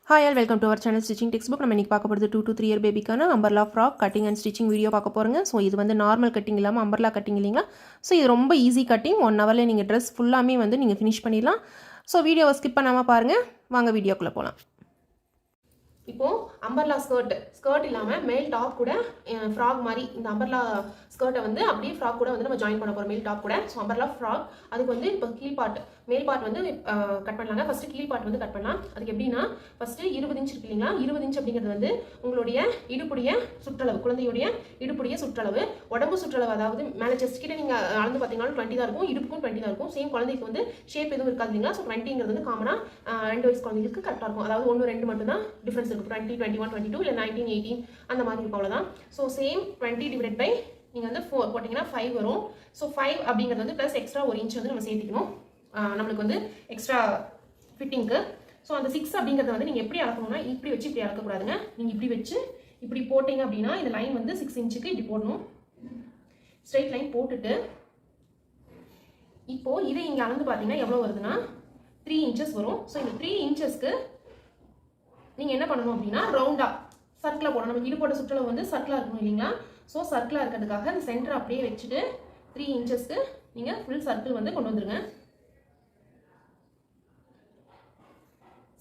Hi all, welcome to our channel Stitching Textbook. நம்ம இன்னைக்கு பார்க்க போறது 2 to 3 year பேபிக்கான umbrella frock cutting and stitching video பார்க்க போறோங்க. So இது வந்து நார்மல் கட்டிங் இல்லாமல் umbrella கட்டிங் இல்லைங்களா. ஸோ இது ரொம்ப ஈஸி கட்டிங், 1 ஹவர்ல நீங்கள் ட்ரெஸ் ஃபுல்லாமே வந்து நீங்கள் ஃபினிஷ் பண்ணிடலாம். ஸோ வீடியோவை ஸ்கிப் பண்ணாமல் பாருங்கள். வாங்க வீடியோக்குள்ளே போகலாம். இப்போது அம்பர்லா ஸ்கர்ட் இல்லாமல் மேல் டாப் கூட ஃப்ராக் மாதிரி இந்த அம்பர்லா ஸ்கர்ட்டை வந்து அப்படியே ஃப்ராக் கூட வந்து நம்ம ஜாயின் பண்ண போகிறோம். மேல் டாப் கூட. ஸோ அம்பர்லா ஃப்ராக் அதுக்கு வந்து இப்போ கீழ் பார்ட் மேல் பார்ட் வந்து கட் பண்ணலாங்க. ஃபஸ்ட்டு கீழ் பார்ட் வந்து கட் பண்ணலாம். அதுக்கு எப்படின்னா ஃபஸ்ட்டு 20 இன்ச் இருக்கு இல்லைங்களா. 20 இன்ச் அப்படிங்கிறது வந்து உங்களுடைய இடுப்புடைய சுற்றளவு, குழந்தையுடைய இடுப்புடைய சுற்றளவு, உடம்பு சுற்றளவு, அதாவது மேலே செஸ்ட் கிட்ட நீங்கள் அளந்து பார்த்தீங்கன்னா 20 தான் இருக்கும், இடுப்புக்கும் 20 தான் இருக்கும். சேம் குழந்தைக்கு வந்து ஷேப் எதுவும் இருக்காது இல்லைங்களா. ஸோ 20ங்கிறது வந்து காமனாக 2 வயசு குழந்தைங்களுக்கு கரெக்டாக இருக்கும். அதாவது 1 2 மட்டும் தான் டிஃப்ரென்ஸ் இருக்கும். 20 21 22 இல்லை 19 18 அந்த மாதிரி இருக்கும், அவ்வளோதான். ஸோ சேம் 20 டிவைட் பை நீங்கள் வந்து 4 போட்டிங்கன்னா 5 வரும். ஸோ 5 அப்படிங்கிறது வந்து ப்ளஸ் எக்ஸ்ட்ரா 1 இன்ச் வந்து நம்ம சேர்த்துக்கணும் நம்மளுக்கு வந்து எக்ஸ்ட்ரா ஃபிட்டிங்க்கு. ஸோ அந்த 6 அப்படிங்கிறத வந்து நீங்கள் எப்படி அளக்கணும்னா இப்படி வச்சு இப்படி அளக்கக்கூடாதுங்க. நீங்கள் இப்படி வச்சு இப்படி போட்டிங்க அப்படின்னா இந்த லைன் வந்து 6 இன்ச்சுக்கு இப்படி போடணும். ஸ்ட்ரெயிட் லைன் போட்டுட்டு இப்போது இதை இங்கே அளந்து பார்த்தீங்கன்னா எவ்வளோ வருதுன்னா 3 இன்ச்சஸ் வரும். ஸோ இந்த 3 இன்ச்சஸ்க்கு நீங்கள் என்ன பண்ணணும் அப்படின்னா ரவுண்டாக சர்க்கிளாக போடணும். நம்ம இடுப்போட சுற்றளவு வந்து சர்க்கிளாக இருக்கணும் இல்லைங்களா. ஸோ சர்க்கிளாக இருக்கிறதுக்காக அந்த சென்டர் அப்படியே வச்சுட்டு 3 இன்ச்சஸ்க்கு நீங்கள் ஃபுல் சர்க்கிள் வந்து கொண்டு வந்துருங்க.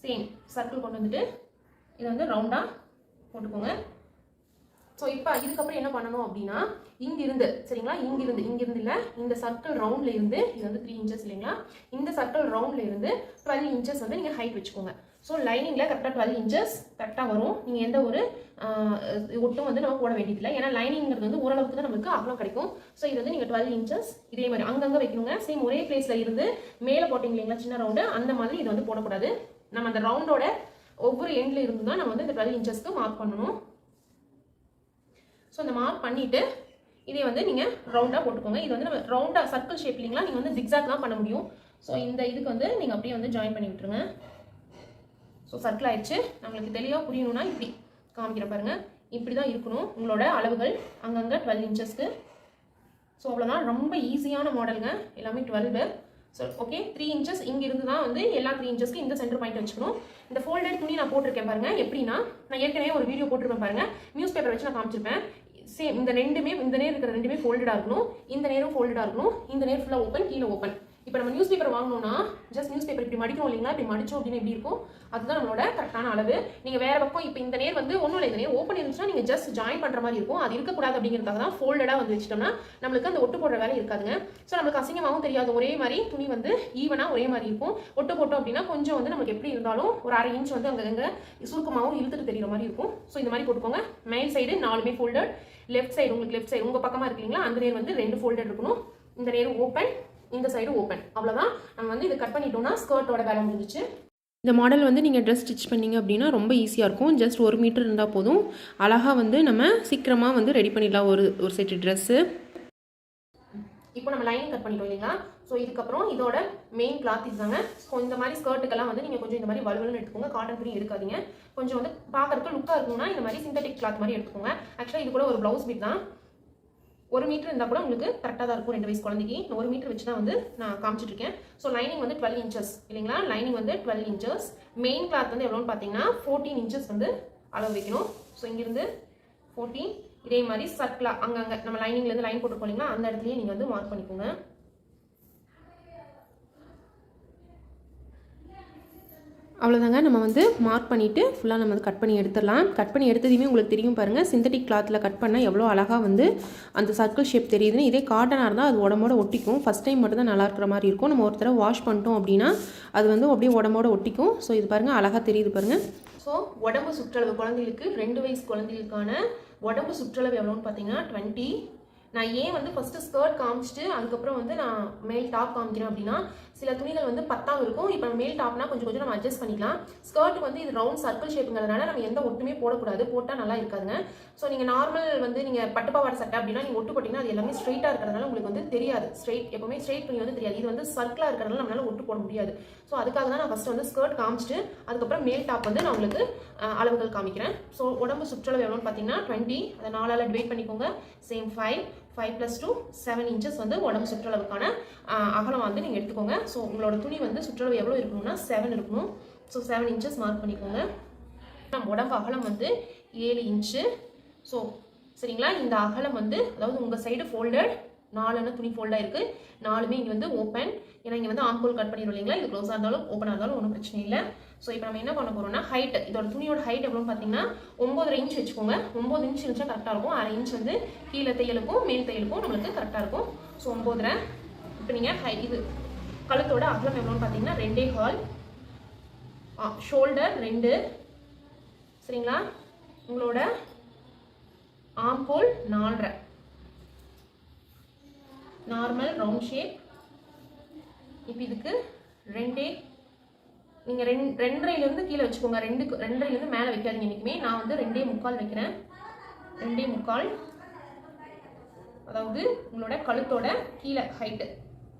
சேம் சர்க்கிள் கொண்டு வந்துட்டு இதை வந்து ரவுண்டாக போட்டுக்கோங்க. ஸோ இப்போ இதுக்கப்புறம் என்ன பண்ணணும் அப்படின்னா இங்கிருந்து சரிங்களா, இங்கிருந்து இல்லை, இந்த சர்க்கிள் ரவுண்டில் இருந்து இது வந்து 3 இன்ச்சஸ் இல்லைங்களா. இந்த சர்க்கிள் ரவுண்டில் இருந்து 12 இன்ச்சஸ் வந்து நீங்கள் ஹைட் வச்சுக்கோங்க. ஸோ லைனிங்கில் கரெக்டாக 12 இன்ச்சஸ் கரெக்டாக வரும். நீங்கள் எந்த ஒரு ஒட்டும் வந்து நம்ம போட வேண்டியதில்லை, ஏன்னா லைனிங்கிறது வந்து ஓரளவுக்கு தான் நம்மளுக்கு அவ்வளோ கிடைக்கும். ஸோ இது வந்து நீங்கள் 12 இன்ச்சஸ் இதே மாதிரி அங்கங்கே வைக்கணுங்க. சேம் ஒரே பிளேஸில் இருந்து மேலே போட்டிங்க இல்லைங்களா சின்ன ரவுண்டு, அந்த மாதிரி இது வந்து போடக்கூடாது. நம்ம அந்த ரவுண்டோட ஒவ்வொரு எண்டில் இருந்து தான் நம்ம வந்து இந்த 12 இன்ச்சஸ்க்கு மார்க் பண்ணணும். ஸோ இந்த மார்க் பண்ணிவிட்டு இதே வந்து நீங்கள் ரவுண்டாக போட்டுக்கோங்க. இது வந்து நம்ம ரவுண்டாக சர்க்கிள் ஷேப் இல்லைங்களா, நீங்கள் வந்து ஜிக்ஸாக் தான் பண்ண முடியும். ஸோ இந்த இதுக்கு வந்து நீங்கள் அப்படியே வந்து ஜாயின் பண்ணி விட்டுருங்க. ஸோ சர்க்கிள் ஆயிடுச்சு. நம்மளுக்கு தெளிவாக புரியணும்னா இப்படி காமிக்கிற பாருங்கள், இப்படி தான் இருக்கணும் உங்களோட அளவுகள் அங்கங்கே 12 இன்ச்சஸ்க்கு. ஸோ அவ்வளோதான், ரொம்ப ஈஸியான மாடலுங்க, எல்லாமே 12. ஸோ ஓகே, 3 இன்ச்சஸ் இங்கிருந்து தான் வந்து எல்லா 3 இன்ச்சஸ்க்கு இந்த சென்டர் பாயிண்ட் வச்சுக்கணும். இந்த ஃபோல்டட் துணி நான் போட்டிருக்கேன் பாருங்க. எப்படின்னா நான் ஏற்கனவே ஒரு வீடியோ போட்டிருப்பேன் பாருங்க, நியூஸ் பேப்பர் வச்சு நான் காமிச்சிருப்பேன். சேம் இந்த ரெண்டுமே, இந்த நேர் இருக்கிற ரெண்டுமே ஃபோல்டடாக இருக்கணும், இந்த நேரும் ஃபோல்டடாக இருக்கணும், இந்த நேர் ஃபுல்லாக ஓப்பன், கீழே ஓப்பன். இப்போ நம்ம நியூஸ் பேப்பர் வாங்கணும்னா ஜஸ்ட் நியூஸ் பேப்பர் இப்படி மடிக்கணும் இல்லைங்களா, இப்படி மடிச்சோம் அப்படின்னு எப்படி இருக்கும், அதுதான் நம்மளோட கரெக்டான அளவு. நீங்கள் வேற பக்கம் இப்போ இந்த நேர் வந்து ஒன்றும் இல்லை, இந்த நேர் ஓப்பன் இருந்துச்சுன்னா நீங்கள் ஜஸ்ட் ஜாயின் பண்ணுற மாதிரி இருக்கும். அது இருக்கக்கூடாது அப்படிங்கிறதுக்காக தான் ஃபோல்டடாக வந்து வச்சிட்டோம்னா நம்மளுக்கு அந்த ஒட்டு போடுற வேலை இருக்காதுங்க. ஸோ நம்மளுக்கு அசிங்கமாகவும் தெரியாது, ஒரே மாதிரி துணி வந்து ஈவனாக ஒரே மாதிரி இருக்கும். ஒட்டு போட்டோம் அப்படின்னா கொஞ்சம் வந்து நமக்கு எப்படி இருந்தாலும் ஒரு 1/2 இன்ச் வந்து அங்கங்கே சுருக்கமாகவும் இழுத்துட்டு தெரியுற மாதிரி இருக்கும். ஸோ இந்த மாதிரி போட்டுக்கோங்க. மேல் சைடு 4மே ஃபோல்டட், லெஃப்ட் சைடு உங்களுக்கு லெஃப்ட் சைடு உங்கள் பக்கமாக இருக்கீங்களா அந்த நேர் வந்து 2 ஃபோல்டட் இருக்கணும். இந்த நேர் ஓப்பன், இந்த சைடு ஓப்பன், அவ்வளோதான். நம்ம வந்து இதை கட் பண்ணிட்டோம்னா ஸ்கர்ட்டோட வேலை முடிஞ்சிச்சு. இந்த மாடல் வந்து நீங்கள் ட்ரெஸ் ஸ்டிச் பண்ணிங்க அப்படின்னா ரொம்ப ஈஸியாக இருக்கும். ஜஸ்ட் 1 மீட்டர் இருந்தால் போதும், அழகாக வந்து நம்ம சீக்கிரமாக வந்து ரெடி பண்ணிடலாம் ஒரு செட்டு ட்ரெஸ்ஸு. இப்போ நம்ம லைனிங் கட் பண்ணிட்டோம் இல்லைங்களா. ஸோ இதுக்கப்புறம் இதோட மெயின் கிளாத் இதுதாங்க. ஸோ இந்த மாதிரி ஸ்கர்ட்டுக்கெல்லாம் வந்து நீங்கள் கொஞ்சம் இந்த மாதிரி வலுவலுன்னு எடுத்துக்கோங்க, காட்டன் துணி எடுக்காதீங்க. கொஞ்சம் வந்து பார்க்கறதுக்கு லுக்காக இருக்கணும்னா இந்த மாதிரி சிந்தட்டிக் கிளாத் மாதிரி எடுத்துக்கோங்க. ஆக்சுவலாக இது கூட ஒரு ப்ளவுஸ் பீட் தான். 1 மீட்டர் இருந்தால் கூட உங்களுக்கு கரெக்டாக தான் இருக்கும் 2 வயசு குழந்தைக்கு. 1 மீட்டர் வச்சு தான் வந்து நான் காமிச்சிட்டு இருக்கேன். ஸோ லைனிங் வந்து 12 இன்ச்சஸ் இல்லைங்களா. லைனிங் வந்து 12 இன்ச்சஸ். மெயின் கிளாத் வந்து எவ்வளோன்னு பார்த்தீங்கன்னா 14 இன்ச்சஸ் வந்து அளவு வைக்கணும். ஸோ இங்கிருந்து 14 இதே மாதிரி சர்க்கிளாக அங்கங்கே நம்ம லைனிங்லேருந்து லைன் போட்டுருக்கோம் இல்லைங்களா, அந்த இடத்துலையே நீங்கள் வந்து மார்க் பண்ணிக்கோங்க. அவ்வளோதாங்க, நம்ம வந்து மார்க் பண்ணிவிட்டு ஃபுல்லாக நம்ம வந்து கட் பண்ணி எடுத்துடலாம். கட் பண்ணி எடுத்ததையுமே உங்களுக்கு தெரியும் பாருங்கள், சிந்தட்டிக் கிளாத்தில் கட் பண்ணால் எவ்வளோ அழகாக வந்து அந்த சர்க்கிள் ஷேப் தெரியுதுன்னு. இதே காட்டனாக இருந்தால் அது உடம்போட ஒட்டிக்கும். ஃபஸ்ட் டைம் மட்டும் தான் நல்லா இருக்கிற மாதிரி இருக்கும். நம்ம ஒரு தடவை வாஷ் பண்ணிட்டோம் அப்படின்னா அது வந்து அப்படியே உடம்போட ஒட்டிக்கும். ஸோ இது பாருங்கள் அழகாக தெரியுது பாருங்கள். ஸோ உடம்பு சுற்றளவு குழந்தைகளுக்கு 2 வயசு குழந்தைகளுக்கான உடம்பு சுற்றளவு எவ்வளோன்னு பார்த்தீங்கன்னா 20. நான் ஏன் வந்து ஃபஸ்ட்டு ஸ்கர்ட் காமிச்சிட்டு அதுக்கப்புறம் வந்து நான் மேல் டாப் காமிக்கிறேன் அப்படின்னா சில துணிகள் வந்து 10 இருக்கும். இப்போ மேல் டாப்னா கொஞ்சம் கொஞ்சம் நம்ம அட்ஜஸ்ட் பண்ணிக்கலாம். ஸ்கர்ட் வந்து இது ரவுண்ட் சர்க்கிள் ஷேப்புங்கிறதுனால நம்ம எந்த ஒட்டுமே போடக்கூடாது, போட்டால் நல்லா இருக்காதுங்க. ஸோ நீங்கள் நார்மல் வந்து நீங்கள் பட்டுப்பாவாடை சட்டை அப்படின்னா நீங்கள் ஒட்டு போட்டிங்கன்னா அது எல்லாமே ஸ்ட்ரெயிட்டாக இருக்கிறதுனால உங்களுக்கு வந்து தெரியாது. எப்பவுமே ஸ்ட்ரெயிட் துணி வந்து தெரியாது. இது வந்து சர்க்கிளாக இருக்கிறதுனால நம்மளால ஒட்டு போட முடியாது. ஸோ அதுக்காக தான் நான் ஃபஸ்ட்டு வந்து ஸ்கர்ட் காமிச்சிட்டு அதுக்கப்புறம் மேல் டாப் வந்து நான் உங்களுக்கு அளவுகள் காமிக்கிறேன். ஸோ உடம்பு சுற்றளவு எவ்வளோன்னு பார்த்தீங்கன்னா 20, அதை 4ஆல் டிவைட் பண்ணிக்கோங்க. சேம் 5 + 2 7 இன்ச்சஸ் வந்து உடம்பு சுற்றளவுக்கான அகலம் வந்து நீங்கள் எடுத்துக்கோங்க. ஸோ உங்களோட துணி வந்து சுற்றளவு எவ்வளோ இருக்கணும்னா 7 இருக்கணும். ஸோ 7 இன்ச்சஸ் மார்க் பண்ணிக்கோங்க. நம்ம உடம்பு அகலம் வந்து 7 இன்ச்சு. ஸோ சரிங்களா, இந்த அகலம் வந்து அதாவது உங்கள் சைடு ஃபோல்டட் 4 துணி ஃபோல்டாக இருக்குது, 4மே இங்கே வந்து ஓப்பன். ஏன்னா இங்கே வந்து ஆம்கோல் கட் பண்ணிடுவோம் இல்லைங்களா, இது க்ளோஸாக இருந்தாலும் ஓப்பனாக இருந்தாலும் ஒன்றும் பிரச்சனை இல்லை. ஸோ இப்போ நம்ம என்ன பண்ண போகிறோம்னா ஹைட், இதோட துணியோட ஹைட் எவ்வளோன்னு பார்த்தீங்கன்னா 9.5 இன்ச் வச்சுக்கோங்க. 9 இன்ச் இருந்துச்சா கரெக்டாக இருக்கும். 1/2 இன்ச் வந்து கீழே தையலுக்கும் மேல் தையலுக்கும் நம்மளுக்கு கரெக்டாக இருக்கும். ஸோ 9.5. இப்போ நீங்கள் இது கழுத்தோட அகலம் எவ்வளோன்னு பார்த்தீங்கன்னா 2.25, ஷோல்டர் 2, சரிங்களா. உங்களோட ஆம்கோல் 4.5, நார்மல் ரவுண்ட் ஷேப். இப்போ இதுக்கு 2, நீங்கள் 2.5லேருந்து கீழே வச்சுக்கோங்க. 2.5லேருந்து மேலே வைக்காதீங்க என்றைக்குமே. நான் வந்து 2.25 வைக்கிறேன். 2.25, அதாவது உங்களோட கழுத்தோட கீழே ஹைட்டு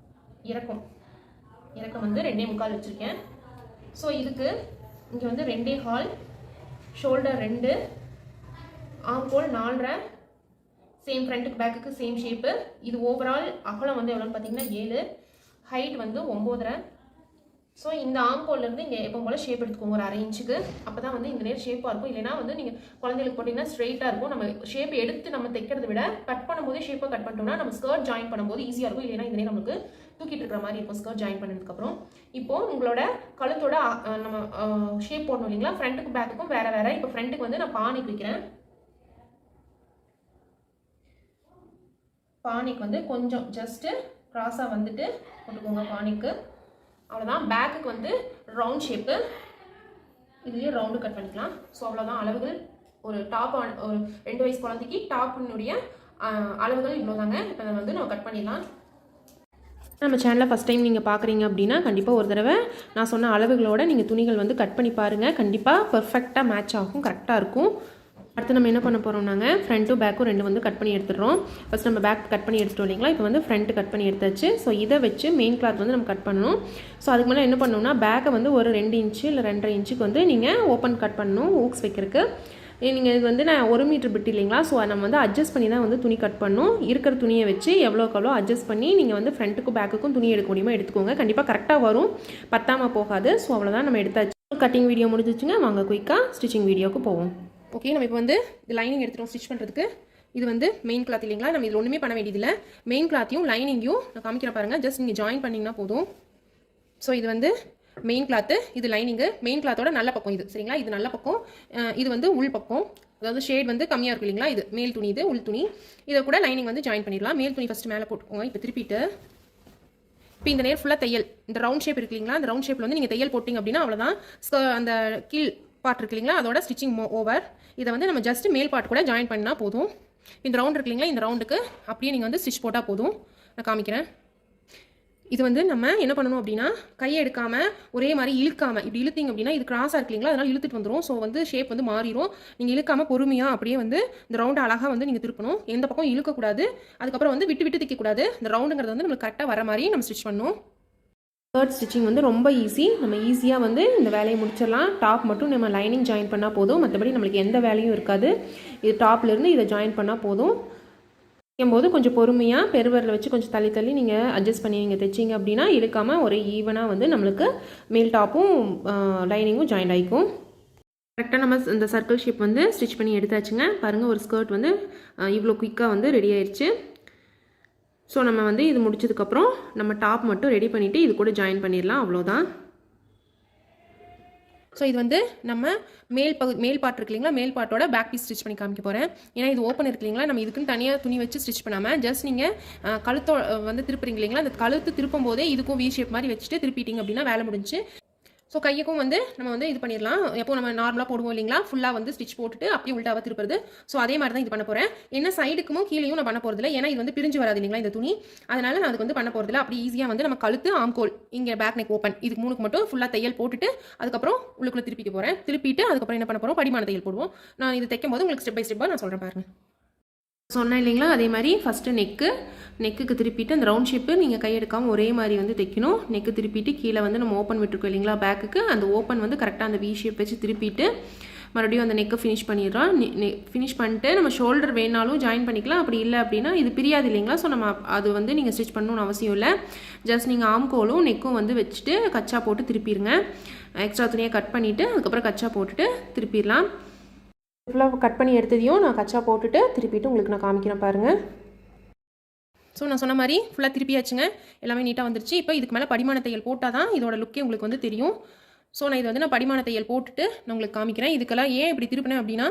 இறக்கம் வந்து 2.25 வச்சுருக்கேன். ஸோ இதுக்கு இங்கே வந்து 2.25, ஷோல்டர் 2, ஆம்கோல் 4.5, சேம் ஃப்ரண்ட்டுக்கு பேக்குக்கு சேம் ஷேப்பு. இது ஓவரால் அகலம் வந்து எவ்வளோன்னு பார்த்தீங்கன்னா 7, ஹைட் வந்து 9.5. ஸோ இந்த ஆம்கோல்லேருந்து இங்கே எப்போ போல் ஷேப் எடுத்துக்கோங்க ஒரு 1/2 இன்ச்சுக்கு. அப்போ தான் வந்து இந்த நேரம் ஷேப்பாக இருக்கும். இல்லைனா வந்து நீங்கள் குழந்தைகளுக்கு போட்டிங்கன்னா ஸ்ட்ரெயிட்டாக இருக்கும். நம்ம ஷேப் எடுத்து நம்ம தைக்கிறத விட கட் பண்ணும்போதே ஷேப்பை கட் பண்ணிட்டோம்னா நம்ம ஸ்கர்ட் ஜாயின் பண்ணும்போது ஈஸியாக இருக்கும். இல்லைனா இந்த நேரம் நமக்கு தூக்கிட்டு இருக்கிற மாதிரி இருக்கும் ஸ்கர்ட் ஜாயின் பண்ணதுக்கப்புறம். இப்போது உங்களோட கழுத்தோட நம்ம ஷேப் போடணும் இல்லைங்களா, ஃப்ரண்ட்டுக்கு பேக்குக்கும் வேறு வேறு. இப்போ ஃப்ரண்ட்டுக்கு வந்து நான் பானிக்கு வைக்கிறேன். பானிக்கு வந்து கொஞ்சம் ஜஸ்ட்டு க்ராஸாக வந்துட்டு போட்டுக்கோங்க பானிக்கு. அவ்வளோதான். பேக்குக்கு வந்து ரவுண்ட் ஷேப்பு, இதுலேயே ரவுண்டு கட் பண்ணிக்கலாம். ஸோ அவ்வளோதான் அளவுகள். ஒரு டாப் ஒரு 2 வயசு குழந்தைக்கு டாப்பினுடைய அளவுகள் இவ்வளோ தாங்க. இப்போ அதை வந்து நம்ம கட் பண்ணிடலாம். நம்ம சேனலை ஃபஸ்ட் டைம் நீங்கள் பார்க்குறீங்க அப்படின்னா கண்டிப்பாக ஒரு தடவை நான் சொன்ன அளவுகளோட நீங்கள் துணிகள் வந்து கட் பண்ணி பாருங்கள். கண்டிப்பாக பர்ஃபெக்டாக மேட்ச் ஆகும், கரெக்டாக இருக்கும். அடுத்து நம்ம என்ன பண்ண போகிறோம், நாங்கள் ஃப்ரண்ட்டும் பேக்கும் 2 வந்து கட் பண்ணி எடுத்துடுறோம். ஃபஸ்ட் நம்ம பேக் கட் பண்ணி எடுத்துட்டோம் இல்லைங்களா, இப்போ வந்து ஃப்ரண்ட்டு கட் பண்ணி எடுத்தாச்சு. ஸோ இதை வச்சு மெயின் கிளாத் வந்து நம்ம கட் பண்ணணும். ஸோ அதுக்கு மேலே என்ன பண்ணணும்னா பேக்கை வந்து ஒரு 2 இன்ச்சு இல்லை 2.5 இன்ச்சுக்கு வந்து நீங்கள் ஓப்பன் கட் பண்ணணும் ஊக்ஸ் வைக்கிறதுக்கு. நீங்கள் இது வந்து நான் 1 மீட்டர் பிட் இல்லைங்களா, ஸோ நம்ம வந்து அட்ஜஸ்ட் பண்ணி தான் வந்து துணி கட் பண்ணணும். இருக்கிற துணியை வச்சு எவ்வளோக்கு அட்ஜஸ்ட் பண்ணி நீங்கள் வந்து ஃப்ரண்ட்டுக்கும் பேக்குக்கும் துணி எடுக்க முடியுமோ எடுத்துக்கோங்க. கண்டிப்பாக கரெக்டாக வரும், பத்தாமல் போகாது. ஸோ அவ்வளோதான், நம்ம எடுத்தாச்சு. கட்டிங் வீடியோ முடிஞ்சிச்சுங்க. வாங்க குயிக்காக ஸ்டிச்சிங் வீடியோவுக்கு போவோம். ஓகே, நம்ம இப்போ வந்து இது லைனிங் எடுத்துகிறோம் ஸ்டிச் பண்ணுறதுக்கு. இது வந்து மெயின் கிளாத் இல்லைங்களா, நம்ம இதில் ஒன்றுமே பண்ண வேண்டியதில்லை. மெயின் கிளாத்தையும் லைனிங்கையும் நான் காமிக்கிற பாருங்கள், ஜஸ்ட் நீங்கள் ஜாயின் பண்ணிங்கன்னா போதும். ஸோ இது வந்து மெயின் கிளாத்து, இது லைனிங்கு. மெயின் கிளாத்தோட நல்ல பக்கம் இது, சரிங்களா. இது நல்ல பக்கம், இது வந்து உள் பக்கம். அதாவது ஷேட் வந்து கம்மியாக இருக்கும் இல்லைங்களா, இது மேல் துணி, இது உள் துணி. இதை கூட லைனிங் வந்து ஜாயின் பண்ணிடலாம். மேல் துணி ஃபஸ்ட்டு மேலே போட்டுக்கோங்க. இப்போ திருப்பிட்டு இப்போ இந்த நேர் ஃபுல்லாக தையல், இந்த ரவுண்ட் ஷேப் இருக்கு இல்லைங்களா, அந்த ரவுண்ட் ஷேப்பில் வந்து நீங்கள் தையல் போட்டிங்க அப்படின்னா அவ்வளோதான். அந்த கீழ் பார்ட் இருக்கு இல்லைங்களா, அதோட ஸ்டிச்சிங் ஓவர். இதை வந்து நம்ம ஜஸ்ட் மேல் பார்ட் கூட ஜாயின் பண்ணால் போதும். இந்த ரவுண்ட் இருக்கு இல்லைங்களா, இந்த ரவுண்டுக்கு அப்படியே நீங்கள் வந்து ஸ்டிச் போட்டால் போதும். நான் காமிக்கிறேன். இது வந்து நம்ம என்ன பண்ணணும் அப்படின்னா கையை எடுக்காமல் ஒரே மாதிரி இழுக்காமல், இப்படி இழுத்திங்க அப்படின்னா இது கிராஸாக இருக்கு இல்லைங்களா, அதனால் இழுத்துட்டு வந்துடும். ஸோ வந்து ஷேப் வந்து மாறிடும். நீங்கள் இழுக்காமல் பொறுமையாக அப்படியே வந்து இந்த ரவுண்டு அழகாக வந்து நீங்கள் திருப்பணும். எந்த பக்கம் இழுக்கக்கூடாது. அதுக்கப்புறம் வந்து விட்டு விட்டு தைக்கக்கூடாது. இந்த ரவுண்டுங்கிறது வந்து நம்மளுக்கு கரெக்டாக வர மாதிரி நம்ம ஸ்டிச் பண்ணணும். தேர்ட் ஸ்டிச்சிங் வந்து ரொம்ப ஈஸி. நம்ம ஈஸியாக வந்து இந்த வேலையை முடிச்சிடலாம். டாப் மட்டும் நம்ம லைனிங் ஜாயின் பண்ணால் போதும். மற்றபடி நம்மளுக்கு எந்த வேலையும் இருக்காது. இது டாப்லேருந்து இதை ஜாயின் பண்ணால் போதும். தைக்கும்போது கொஞ்சம் பொறுமையாக பெருவரில் வச்சு கொஞ்சம் தள்ளி தள்ளி நீங்கள் அட்ஜஸ்ட் பண்ணி நீங்கள் தைச்சிங்க அப்படின்னா இழுக்காமல் ஒரு ஈவனாக வந்து நம்மளுக்கு மேல் டாப்பும் லைனிங்கும் ஜாயின் ஆகிக்கும். கரெக்டாக நம்ம இந்த சர்க்கிள் ஷேப் வந்து ஸ்டிச் பண்ணி எடுத்தாச்சுங்க. பாருங்கள், ஒரு ஸ்கர்ட் வந்து இவ்வளோ குயிக்காக வந்து ரெடி ஆயிடுச்சு. ஸோ நம்ம வந்து இது முடிச்சதுக்கப்புறம் நம்ம டாப் மட்டும் ரெடி பண்ணிவிட்டு இது கூட ஜாயின் பண்ணிடலாம், அவ்வளோதான். ஸோ இது வந்து நம்ம மேல் பார்ட் இருக்கு இல்லைங்களா, மேல் பார்ட்டோட பேக் பீஸ் ஸ்டிச் பண்ணி காமிக்க போகிறேன். ஏன்னா இது ஓப்பன் இருக்கு இல்லைங்களா, நம்ம இதுக்குன்னு தனியாக துணி வச்சு ஸ்டிச் பண்ணாமல் ஜஸ்ட் நீங்கள் கழுத்தோ வந்து திருப்புறீங்க இல்லைங்களா, அந்த கழுத்து திருப்பும் போதே இதுக்கும் வி ஷேப் மாதிரி வச்சுட்டு திருப்பிட்டிங்க அப்படின்னா வேலை முடிஞ்சு. ஸோ கையுக்கும் வந்து நம்ம வந்து இது பண்ணிடலாம். எப்போ நம்ம நார்மலாக போடுவோம் இல்லைங்களா, ஃபுல்லாக வந்து ஸ்டிச் போட்டுட்டு அப்படியே உள்டாவாக திருப்புறது. ஸோ அதே மாதிரி தான் இது பண்ண போகிறேன். என்ன சைடுக்கும் கீழேயும் நான் பண்ண போகிறதில்ல, ஏன்னா இது வந்து பிரிஞ்சு வராது இல்லைங்களா இந்த துணி, அதனால நான் அதுக்கு வந்து பண்ண போகிறதில்ல. அப்படி ஈஸியாக வந்து நம்ம கழுத்து, ஆம்கோல், இங்கே பேக் நெக் ஓப்பன், இதுக்கு 3க்கு மட்டும் ஃபுல்லாக தையல் போட்டுட்டு அதுக்கப்புறம் உள்ளுக்குள்ளே திருப்பிக்க போகிறேன். திருப்பிட்டு அதுக்கப்புறம் என்ன பண்ண போகிறோம், படிமான தையல் போடுவோம். நான் இது தைக்கும் போது உங்களுக்கு ஸ்டெப் பை ஸ்டெப்பாக நான் சொல்கிறேன் பாருங்கள். சொன்னேன் இல்லைங்களா, அதே மாதிரி ஃபஸ்ட்டு நெக்குக்கு திருப்பிட்டு அந்த ரவுண்ட் ஷேப்பு நீங்கள் கையெடுக்காமல் ஒரே மாதிரி வந்து தைக்கணும். நெக்கு திருப்பிட்டு கீழே வந்து நம்ம ஓப்பன் விட்டுருக்கோம் இல்லைங்களா பேக்குக்கு, அந்த ஓப்பன் வந்து கரெக்டாக அந்த வி ஷேப் வச்சு திருப்பிட்டு மறுபடியும் அந்த நெக்கை ஃபினிஷ் பண்ணிடுறோம். ஃபினிஷ் பண்ணிட்டு நம்ம ஷோல்டர் வேணாலும் ஜாயின் பண்ணிக்கலாம். அப்படி இல்லை அப்படின்னா இது பிரியாது இல்லைங்களா, ஸோ நம்ம அது வந்து நீங்கள் ஸ்டிச் பண்ணணும்னு அவசியம் இல்லை. ஜஸ்ட் நீங்கள் ஆம்கோலும் நெக்கும் வந்து வச்சுட்டு கச்சா போட்டு திருப்பிடுங்க. எக்ஸ்ட்ரா துணியை கட் பண்ணிவிட்டு அதுக்கப்புறம் கச்சா போட்டுட்டு திருப்பிடலாம். ஃபுல்லாக கட் பண்ணி எடுத்ததையும் நான் கச்சா போட்டுட்டு திருப்பிட்டு உங்களுக்கு நான் காமிக்கிறேன் பாருங்கள். ஸோ நான் சொன்ன மாதிரி ஃபுல்லாக திருப்பியாச்சுங்க, எல்லாமே நீட்டாக வந்துருச்சு. இப்போ இதுக்கு மேலே படிமான தையல் போட்டால் தான் இதோட லுக்கே உங்களுக்கு வந்து தெரியும். ஸோ நான் இது வந்து நான் படிமான தையல் போட்டுட்டு நான் உங்களுக்கு காமிக்கிறேன். இதுக்கெல்லாம் ஏன் இப்படி திருப்பினேன் அப்படின்னா,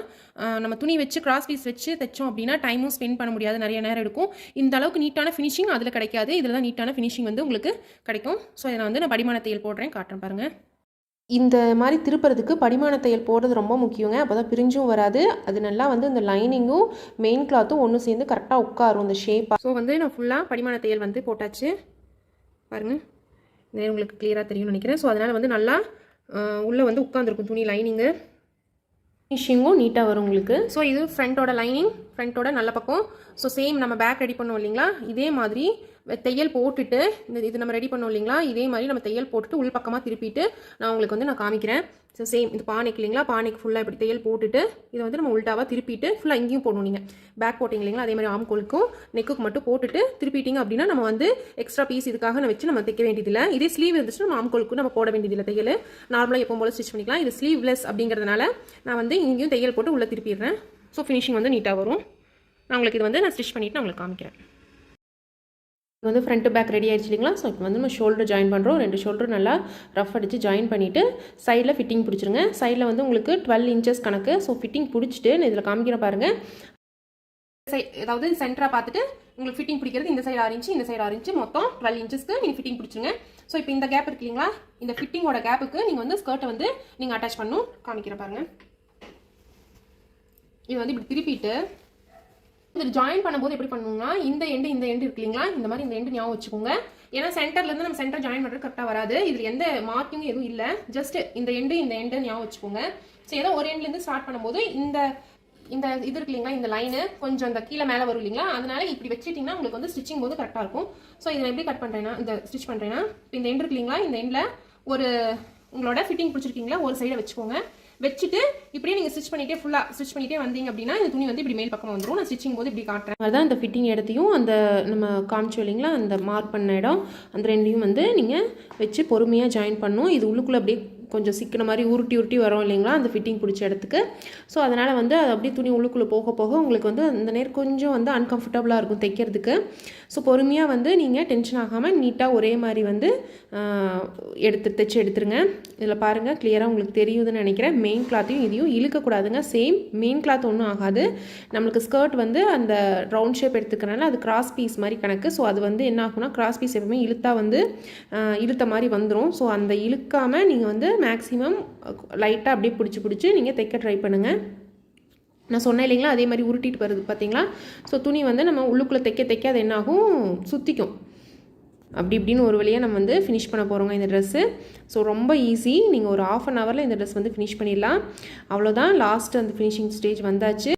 நம்ம துணி வச்சு கிராஸ் பீஸ் வச்சு தைச்சோம் அப்படின்னா டைமும் ஸ்பெண்ட் பண்ண முடியாது, நிறைய நேரம் எடுக்கும். இந்த அளவுக்கு நீட்டான ஃபினிஷிங் அதில் கிடைக்காது, இதில் தான் நீட்டான ஃபினிஷிங் வந்து உங்களுக்கு கிடைக்கும். ஸோ இதை வந்து நான் படிமான தையல் போடுறேன், காட்டுறேன் பாருங்கள். இந்த மாதிரி திருப்புறதுக்கு படிமான தையல் போடுறது ரொம்ப முக்கியங்க. அப்போ தான் பிரிஞ்சும் வராது, அது நல்லா வந்து இந்த லைனிங்கும் மெயின் கிளாத்தும் ஒன்று சேர்ந்து கரெக்டாக உட்காரும் இந்த ஷேப்பாக. ஸோ வந்து நான் ஃபுல்லாக படிமான தையல் வந்து போட்டாச்சு பாருங்கள், இந்த உங்களுக்கு கிளியராக தெரியும்னு நினைக்கிறேன். ஸோ அதனால் வந்து நல்லா உள்ளே வந்து உட்காந்துருக்கும் துணி லைனிங்கு, ஃபினிஷிங்கும் நீட்டாக வரும் உங்களுக்கு. ஸோ இது ஃப்ரண்ட்டோட லைனிங், ஃப்ரண்ட்டோட நல்ல பக்கம். ஸோ சேம் நம்ம பேக் ரெடி பண்ணோம் இல்லைங்களா, இதே மாதிரி தையல் போட்டுட்டு இது நம்ம ரெடி பண்ணோம் இல்லைங்களா, இதே மாதிரி நம்ம தையல் போட்டுட்டு உள் பக்கமாக திருப்பிட்டு நான் உங்களுக்கு வந்து நான் காமிக்கிறேன். ஸோ சேம் இது பானைக்கு இல்லைங்களா, பானைக்கு ஃபுல்லாக இப்படி தையல் போட்டுட்டு இதை வந்து நம்ம உள்டாவாக திருப்பிட்டு ஃபுல்லாக இங்கேயும் போடணும். நீங்கள் பேக் போட்டிங்க இல்லைங்களா, அதே மாதிரி ஆம்கோலுக்கும் நெக்குக்கு மட்டும் போட்டுட்டு திருப்பிட்டிங்க அப்படின்னா நம்ம வந்து எக்ஸ்ட்ரா பீஸ் இதுக்காக நான் வச்சு நம்ம தைக்க வேண்டியதில்லை. இதே ஸ்லீவ் இருந்துச்சுன்னா நம்ம ஆம்கோலுக்கு நம்ம போட வேண்டியதில்லை தையல், நார்மலாக எப்போ போல ஸ்டிச் பண்ணிக்கலாம். இது ஸ்லீவ்லெஸ் அப்படிங்கிறதுனால நான் வந்து இங்கேயும் தையல் போட்டு உள்ளே திருப்பிடுறேன். ஸோ ஃபினிஷிங் வந்து நீட்டாக வரும். நான் உங்களுக்கு இது வந்து நான் ஸ்டிச் பண்ணிவிட்டு நான் உங்களுக்கு காமிக்கிறேன். இது வந்து ஃப்ரண்ட் பேக் ரெடி ஆயிடுச்சு இல்லைங்களா. ஸோ இப்போ வந்து நம்ம ஷோல்டர் ஜாயின் பண்ணுறோம். 2 ஷோல்டர் நல்லா ரஃப் அடித்து ஜாயின் பண்ணிவிட்டு சைடில் ஃபிட்டிங் பிடிச்சிருங்க. சைடில் வந்து உங்களுக்கு 12 இன்ச்சஸ் கணக்கு. ஸோ ஃபிட்டிங் பிடிச்சிட்டு நான் இதில் காமிக்கிறேன் பாருங்கள். ஏதாவது சென்டராக பார்த்துட்டு உங்களுக்கு ஃபிட்டிங் பிடிக்கிறது இந்த சைடு 6 இன்ச்சு, இந்த சைடு 6 இன்ச்சு, மொத்தம் 12 இன்ச்சஸ்க்கு நீங்கள் ஃபிட்டிங் பிடிச்சிருங்க. ஸோ இப்போ இந்த கேப் இருக்கு இல்லைங்களா, இந்த ஃபிட்டிங்கோட கேப்புக்கு நீங்கள் வந்து ஸ்கர்ட்டை வந்து நீங்கள் அட்டாச் பண்ணணும். காமிக்கிறேன் பாருங்கள். இது வந்து இப்படி திருப்பிட்டு இதில் ஜாயின் பண்ணும்போது எப்படி பண்ணுவோம்னா, இந்த எண்டு இருக்கு இல்லைங்களா, இந்த மாதிரி இந்த எண்டு ஞாபகம் வச்சுக்கோங்க. ஏன்னா சென்டர்லேருந்து நம்ம சென்டர் ஜாயின் பண்ணுறது கரெக்டாக வராது. இதில் எந்த மார்க்கிங்கும் எதுவும் இல்லை, ஜஸ்ட் இந்த எண்டு ஞாபகம் வச்சுக்கோங்க. ஸோ ஏதோ ஒரு எண்ட்லேருந்து ஸ்டார்ட் பண்ணும்போது இந்த இது இருக்கு இல்லைங்களா, இந்த லைனு கொஞ்சம் இந்த கீழே மேலே வரும் இல்லைங்களா, அதனால இப்படி வச்சுட்டிங்கன்னா உங்களுக்கு வந்து ஸ்டிச்சிங் போது கரெக்டாக இருக்கும். ஸோ இதில் எப்படி கட் பண்ணுறேன்னா, இந்த ஸ்டிச் பண்ணுறேன்னா இந்த எண்டு இருக்கு இல்லைங்களா, இந்த எண்டில் ஒரு உங்களோட ஃபிட்டிங் பிடிச்சிருக்கீங்களா ஒரு சைடை வச்சுக்கோங்க. வச்சுட்டு இப்படியே நீங்கள் ஸ்டிச் பண்ணிட்டே ஃபுல்லாக ஸ்டிச் பண்ணிட்டே வந்தீங்க அப்படின்னா இந்த துணி வந்து இப்படி மேல் பக்கம் வந்துடும். நான் ஸ்டிச்சிங் போது இப்படி காட்டுறேன். அதுதான் இந்த ஃபிட்டிங் இடத்தையும் அந்த நம்ம காமிச்சோம் இல்லைங்களா, அந்த மார்க் பண்ண இடம், அந்த ரெண்டையும் வந்து நீங்கள் வச்சு பொறுமையாக ஜாயின் பண்ணணும். இது உள்ளுக்குள்ளே அப்படியே கொஞ்சம் சிக்கின மாதிரி உருட்டி வரும் இல்லைங்களா அந்த ஃபிட்டிங் பிடிச்ச இடத்துக்கு. ஸோ அதனால் வந்து அது அப்படியே துணி உள்ளுக்குள்ளே போக போக உங்களுக்கு வந்து அந்த நேரம் கொஞ்சம் வந்து அன்கம்ஃபர்டபுளாக இருக்கும் தைக்கிறதுக்கு. ஸோ பொறுமையாக வந்து நீங்கள் டென்ஷன் ஆகாமல் நீட்டாக ஒரே மாதிரி வந்து தைச்சு எடுத்துருங்க. இதில் பாருங்கள் கிளியராக உங்களுக்கு தெரியுதுன்னு நினைக்கிறேன். மெயின் கிளாத்தையும் இதையும் இழுக்கக்கூடாதுங்க. சேம் மெயின் கிளாத் ஒன்றும் ஆகாது. நம்மளுக்கு ஸ்கர்ட் வந்து அந்த ரவுண்ட் ஷேப் எடுத்துக்கிறனால அது கிராஸ் பீஸ் மாதிரி கணக்கு. ஸோ அது வந்து என்ன ஆகும்னா கிராஸ் பீஸ் எப்பவுமே இழுத்தா வந்து இழுத்த மாதிரி வந்துடும். ஸோ அந்த இழுக்காமல் நீங்கள் வந்து மேக்ஸிமம் லைட்டாக அப்படியே பிடிச்சி நீங்கள் தைக்க ட்ரை பண்ணுங்கள். நான் சொன்னேன் இல்லைங்களா, அதே மாதிரி உருட்டிட்டு வருது பார்த்தீங்களா. ஸோ துணி வந்து நம்ம உள்ளுக்குள்ளே தைக்க அது என்னாகும், சுற்றிக்கும். அப்படி இப்படின்னு ஒரு வழியாக நம்ம வந்து ஃபினிஷ் பண்ண போகிறோங்க இந்த ட்ரெஸ்ஸு. ஸோ ரொம்ப ஈஸி, நீங்கள் ஒரு 1/2 அன் ஹவரில் இந்த ட்ரெஸ் வந்து ஃபினிஷ் பண்ணிடலாம். அவ்வளோதான், லாஸ்ட் அந்த ஃபினிஷிங் ஸ்டேஜ் வந்தாச்சு.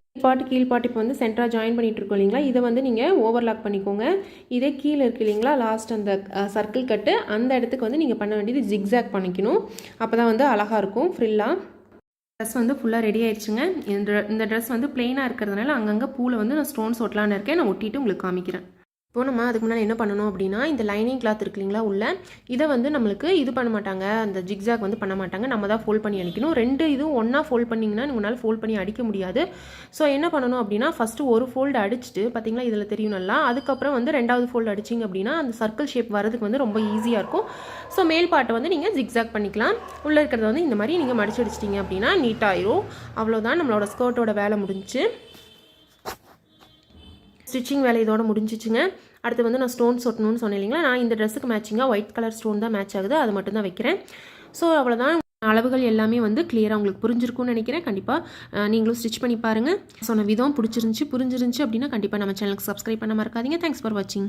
கீழ்பாட்டு இப்போ வந்து சென்டராக ஜாயின் பண்ணிட்டு இருக்கோம் இல்லைங்களா, இதை வந்து நீங்கள் ஓவர்லாக் பண்ணிக்கோங்க. இதே கீழே இருக்குது இல்லைங்களா லாஸ்ட் அந்த சர்க்கிள் கட்டு, அந்த இடத்துக்கு வந்து நீங்கள் பண்ண வேண்டியது ஜிக்ஸாக் பண்ணிக்கணும். அப்போ தான் வந்து அழகாக இருக்கும் ஃப்ரில்லாக. ட்ரெஸ் வந்து ஃபுல்லாக ரெடி ஆயிடுச்சுங்க. இந்த ட்ரெஸ் வந்து பிளெயினாக இருக்கிறதுனால அங்கங்கே பூவில் வந்து நான் ஸ்டோன்ஸ் ஒட்டலான்னு இருக்கேன். நான் ஒட்டிட்டு உங்களுக்கு காமிக்கிறேன். இப்போ நம்ம அதுக்கு முன்னாடி என்ன பண்ணணும் அப்படின்னா, இந்த லைனிங் கிளாத் இருக்கு இல்லைங்களா உள்ள, இதை வந்து நம்மளுக்கு இது பண்ண மாட்டாங்க, அந்த ஜிக்ஸாக் வந்து பண்ண மாட்டாங்க, நம்ம தான் ஃபோல்ட் பண்ணி அடிக்கணும். 2 இதுவும் ஒன்றா ஃபோல்ட் பண்ணிங்கன்னா உங்களால் ஃபோல்ட் பண்ணி அடிக்க முடியாது. ஸோ என்ன பண்ணணும் அப்படின்னா, ஃபஸ்ட்டு ஒரு ஃபோல்டு அடிச்சுட்டு பார்த்தீங்களா இதில் தெரியும் நல்லா, அதுக்கப்புறம் வந்து 2வது ஃபோல்டு அடிச்சிங்க அப்படின்னா அந்த சர்க்கிள் ஷேப் வரதுக்கு வந்து ரொம்ப ஈஸியாக இருக்கும். ஸோ மேல் பாட்டை வந்து நீங்கள் ஜிக்ஸாக் பண்ணிக்கலாம். உள்ளே இருக்கிறத வந்து இந்த மாதிரி நீங்கள் மடிச்சு அடிச்சிட்டிங்க அப்படின்னா நீட்டாகிடும். அவ்வளோதான், நம்மளோட ஸ்கர்ட்டோட வேலை முடிஞ்சிச்சு. ஸ்டிச்சிங் வேலை இதோட முடிஞ்சிச்சுங்க. அடுத்து வந்து நான் ஸ்டோன்ஸ் ஒட்டணும்னு சொன்னேன் இல்லைங்களா, நான் இந்த ட்ரெஸ்ஸுக்கு மேட்சிங்காக ஒயிட் கலர் ஸ்டோன் தான் மேட்ச் ஆகுது, அது மட்டும் தான் வைக்கிறேன். ஸோ அவ்வளோதான், அளவுகள் எல்லாமே வந்து கிளியராக உங்களுக்கு புரிஞ்சிருக்கும்னு நினைக்கிறேன். கண்டிப்பாக நீங்களும் ஸ்டிச் பண்ணி பாருங்கள். சொன்ன விதம் புரிஞ்சிருந்துச்சு அப்படின்னா கண்டிப்பாக நம்ம சேனலுக்கு சப்ஸ்கிரைப் பண்ண மறக்காதீங்க. தேங்க்ஸ் ஃபார் வாட்சிங்.